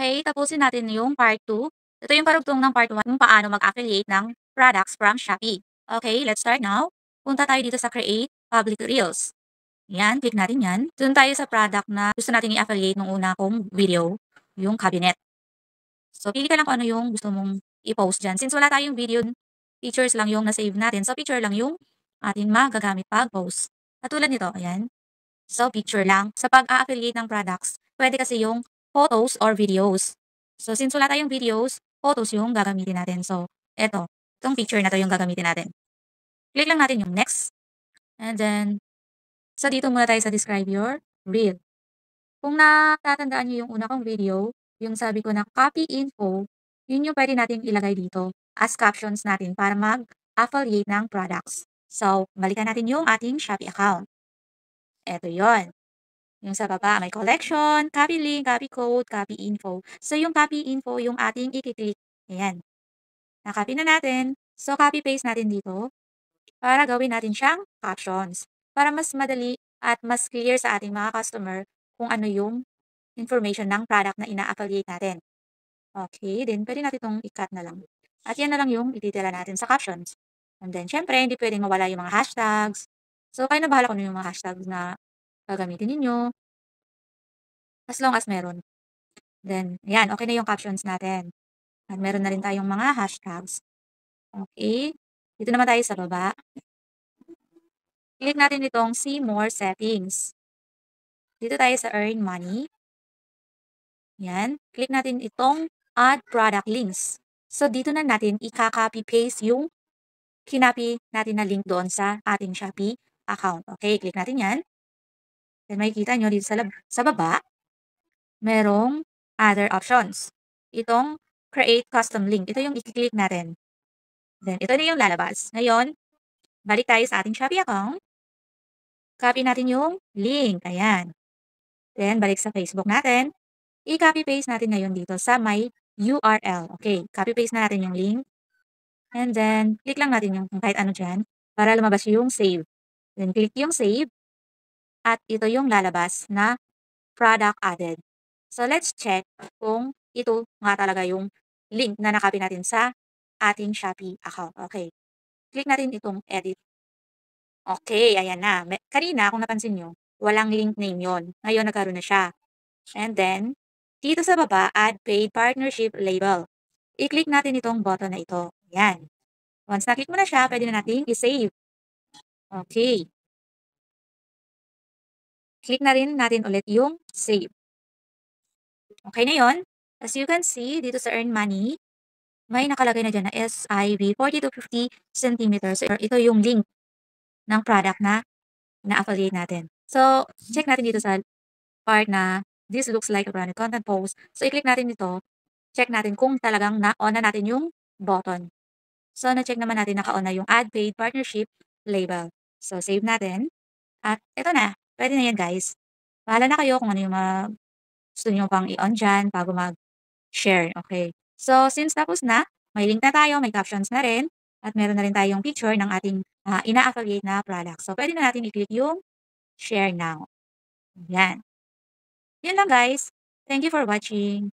Okay, tapusin natin yung part 2. Ito yung karugtong ng part 1 kung paano mag-affiliate ng products from Shopee. Okay, let's start now. Punta tayo dito sa Create Public Reels. Yan, click natin yan. Doon tayo sa product na gusto natin i-affiliate nung una kong video, yung cabinet. So, pili ka lang kung ano yung gusto mong i-post dyan. Since wala tayong video, pictures lang yung na-save natin. So, picture lang yung ating magagamit pag-post. Katulad nito, ayan. So, picture lang. Sa pag-a-affiliate ng products, pwede kasi yung photos or videos. So, since wala tayong videos, photos yung gagamitin natin. So, itong picture na to yung gagamitin natin. Click lang natin yung next. And then, dito muna tayo sa describe your reel. Kung natatandaan nyo yung una kong video, yung sabi ko na copy info, yun yung pwede natin ilagay dito as captions natin para mag-affiliate ng products. So, balikan natin yung ating Shopee account. Ito yon. Yung sa baba, may collection, copy link, copy code, copy info. So, yung copy info, yung ating i-click. Ayan. Na-copy na natin. So, copy-paste natin dito para gawin natin siyang captions. Para mas madali at mas clear sa ating mga customer kung ano yung information ng product na ina-affiliate natin. Okay, then pwede natin itong i-cut na lang. At yan na lang yung ititira natin sa captions. And then, syempre, hindi pwedeng mawala yung mga hashtags. So, kayo na bahala kung ano yung mga hashtags na gagamitin ninyo. As long as meron. Then, yan, okay na yung captions natin. At meron na rin tayong mga hashtags. Okay. Dito naman tayo sa baba. Click natin itong see more settings. Dito tayo sa earn money. Yan. Click natin itong add product links. So, dito na natin i-copy paste yung kinapi natin na link doon sa ating Shopee account. Okay, click natin yan. Then, makikita nyo dito sa baba, merong other options. Itong create custom link. Ito yung i-click natin. Then, ito na yung lalabas. Ngayon, balik tayo sa ating Shopee account. Copy natin yung link. Ayan. Then, balik sa Facebook natin. I-copy-paste natin ngayon dito sa my URL. Okay, copy-paste na natin yung link. And then, click lang natin yung kahit ano dyan para lumabas yung save. Then, click yung save. At ito yung lalabas na product added. So, let's check kung ito nga talaga yung link na nakopy natin sa ating Shopee account. Okay. Click natin itong edit. Okay, ayan na. Kanina, kung napansin nyo, walang link name yon. Ngayon, nagkaroon na siya. And then, dito sa baba, add paid partnership label. I-click natin itong button na ito. Ayan. Once na-click mo na siya, pwede na natin i-save. Okay. Click na rin natin ulit yung save. Okay na yon. As you can see, dito sa earn money, may nakalagay na dyan na SIB 40 to 50 centimeters. So, ito yung link ng product na na-affiliate natin. So, check natin dito sa part na this looks like a branded content post. So, i-click natin dito. Check natin kung talagang na-on na natin yung button. So, na-check naman natin naka-on na yung add paid partnership label. So, save natin. At ito na. Pwede na yan, guys. Bahala na kayo kung ano yung gusto nyo pang i-on dyan bago mag-share. Okay. So, since tapos na, may link na tayo, may captions na rin, at meron na rin tayong picture ng ating ina-affiliate na product. So, pwede na natin i-click yung share now. Yan. Yun lang, guys. Thank you for watching.